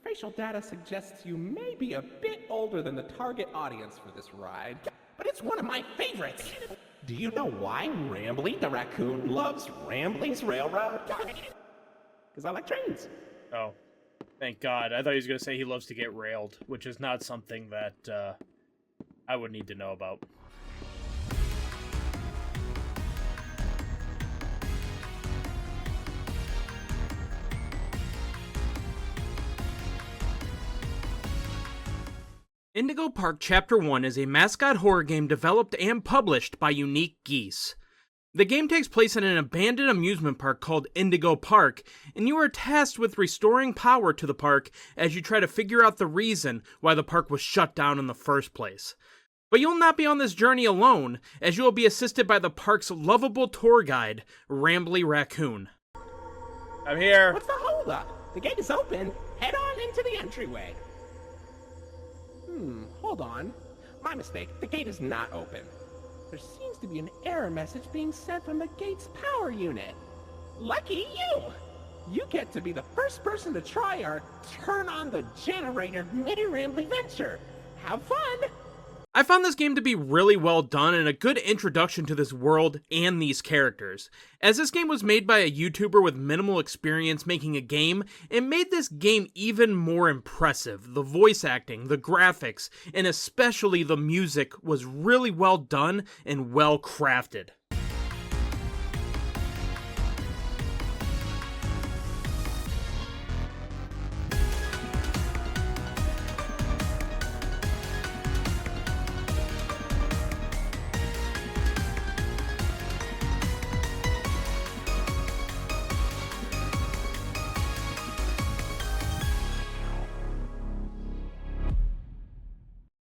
Facial data suggests you may be a bit older than the target audience for this ride, but it's one of my favorites. Do you know why Rambly the raccoon loves Rambly's Railroad? Because I like trains. Oh, thank God. I thought he was going to say he loves to get railed, which is not something that I would need to know about. Indigo Park Chapter 1 is a mascot horror game developed and published by Unique Geese. The game takes place in an abandoned amusement park called Indigo Park, and you are tasked with restoring power to the park as you try to figure out the reason why the park was shut down in the first place. But you'll not be on this journey alone, as you will be assisted by the park's lovable tour guide, Rambly Raccoon. I'm here. What's the holdup? The gate is open. Head on into the entryway. Hold on. My mistake. The gate is not open. There seems to be an error message being sent from the gate's power unit. Lucky you! You get to be the first person to try our turn on the generator mini Rambly venture. Have fun! I found this game to be really well done and a good introduction to this world and these characters. As this game was made by a YouTuber with minimal experience making a game, it made this game even more impressive. The voice acting, the graphics, and especially the music was really well done and well crafted.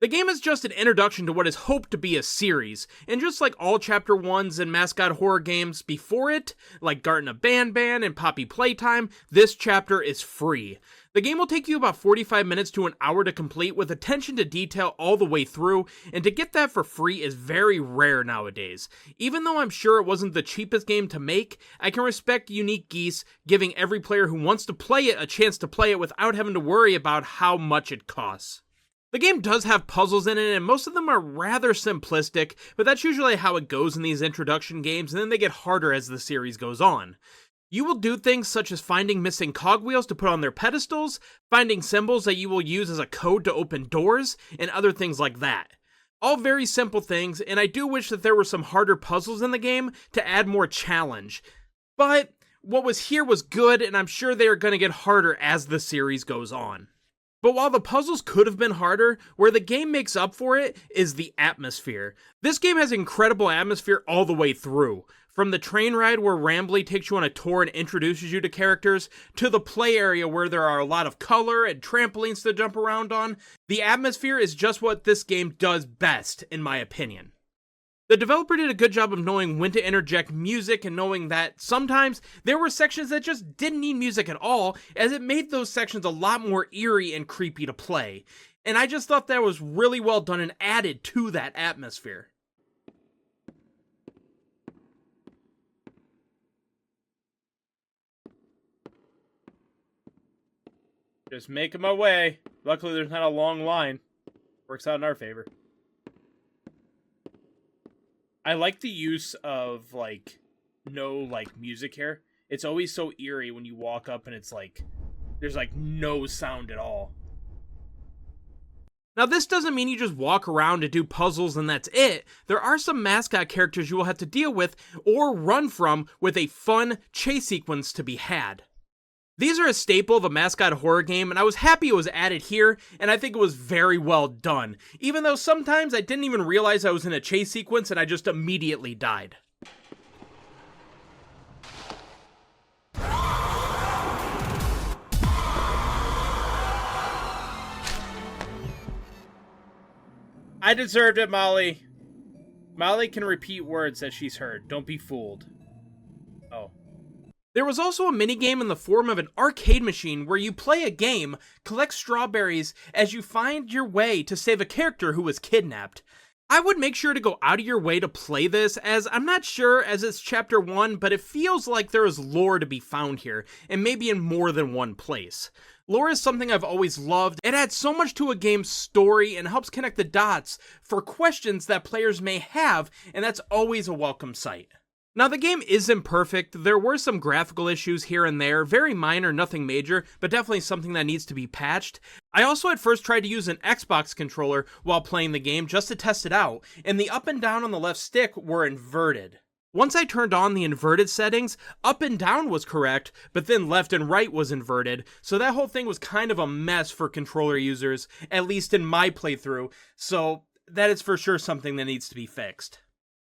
The game is just an introduction to what is hoped to be a series, and just like all Chapter 1s and mascot horror games before it, like Garten of Banban and Poppy Playtime, this chapter is free. The game will take you about 45 minutes to an hour to complete with attention to detail all the way through, and to get that for free is very rare nowadays. Even though I'm sure it wasn't the cheapest game to make, I can respect Unique Geese giving every player who wants to play it a chance to play it without having to worry about how much it costs. The game does have puzzles in it, and most of them are rather simplistic, but that's usually how it goes in these introduction games, and then they get harder as the series goes on. You will do things such as finding missing cogwheels to put on their pedestals, finding symbols that you will use as a code to open doors, and other things like that. All very simple things, and I do wish that there were some harder puzzles in the game to add more challenge. But what was here was good, and I'm sure they are going to get harder as the series goes on. But while the puzzles could have been harder, where the game makes up for it is the atmosphere. This game has incredible atmosphere all the way through. From the train ride where Rambly takes you on a tour and introduces you to characters, to the play area where there are a lot of color and trampolines to jump around on, the atmosphere is just what this game does best, in my opinion. The developer did a good job of knowing when to interject music and knowing that sometimes there were sections that just didn't need music at all, as it made those sections a lot more eerie and creepy to play. And I just thought that was really well done and added to that atmosphere. Just making my way. Luckily there's not a long line. Works out in our favor. I like the use of, no, music here. It's always so eerie when you walk up and it's there's, no sound at all. Now, this doesn't mean you just walk around and do puzzles and that's it. There are some mascot characters you will have to deal with or run from with a fun chase sequence to be had. These are a staple of a mascot horror game, and I was happy it was added here, and I think it was very well done, even though sometimes I didn't even realize I was in a chase sequence and I just immediately died. I deserved it, Molly. Molly can repeat words that she's heard. Don't be fooled. Oh. There was also a minigame in the form of an arcade machine where you play a game, collect strawberries as you find your way to save a character who was kidnapped. I would make sure to go out of your way to play this, as I'm not sure as it's chapter 1, but it feels like there is lore to be found here, and maybe in more than one place. Lore is something I've always loved. It adds so much to a game's story and helps connect the dots for questions that players may have, and that's always a welcome sight. Now, the game isn't perfect. There were some graphical issues here and there, very minor, nothing major, but definitely something that needs to be patched. I also at first tried to use an Xbox controller while playing the game just to test it out, and the up and down on the left stick were inverted. Once I turned on the inverted settings, up and down was correct, but then left and right was inverted, so that whole thing was kind of a mess for controller users, at least in my playthrough, so that is for sure something that needs to be fixed.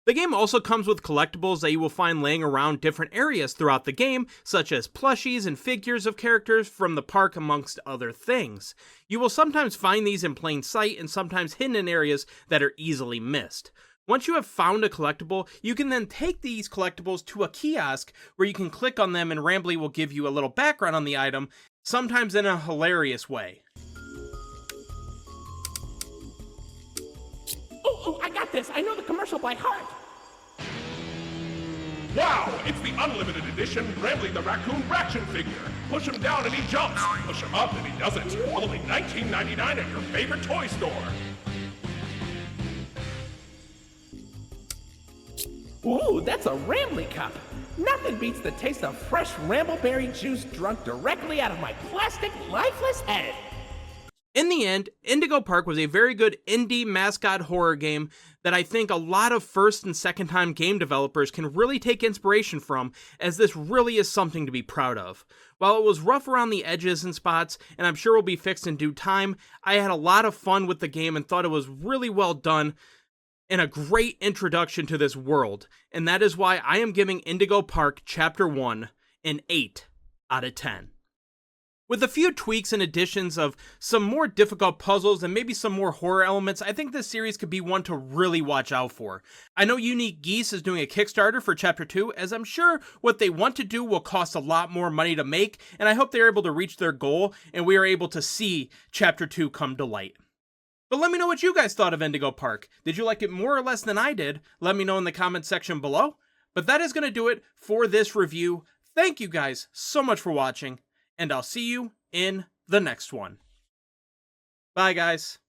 The game also comes with collectibles that you will find laying around different areas throughout the game, such as plushies and figures of characters from the park amongst other things. You will sometimes find these in plain sight and sometimes hidden in areas that are easily missed. Once you have found a collectible, you can then take these collectibles to a kiosk where you can click on them and Rambly will give you a little background on the item, sometimes in a hilarious way. Oh, I got this. I know the commercial by heart. Wow, it's the unlimited edition Rambly the Raccoon Fraction figure. Push him down and he jumps. Push him up and he doesn't. Only $19.99 at your favorite toy store. Ooh, that's a Rambly cup. Nothing beats the taste of fresh Rambleberry juice drunk directly out of my plastic, lifeless head. In the end, Indigo Park was a very good indie mascot horror game that I think a lot of first and second time game developers can really take inspiration from, as this really is something to be proud of. While it was rough around the edges and spots, and I'm sure will be fixed in due time, I had a lot of fun with the game and thought it was really well done and a great introduction to this world, and that is why I am giving Indigo Park Chapter 1 an 8 out of 10. With a few tweaks and additions of some more difficult puzzles and maybe some more horror elements, I think this series could be one to really watch out for. I know Unique Geese is doing a Kickstarter for Chapter 2, as I'm sure what they want to do will cost a lot more money to make, and I hope they're able to reach their goal and we are able to see Chapter 2 come to light. But let me know what you guys thought of Indigo Park. Did you like it more or less than I did? Let me know in the comment section below. But that is going to do it for this review. Thank you guys so much for watching, and I'll see you in the next one. Bye, guys.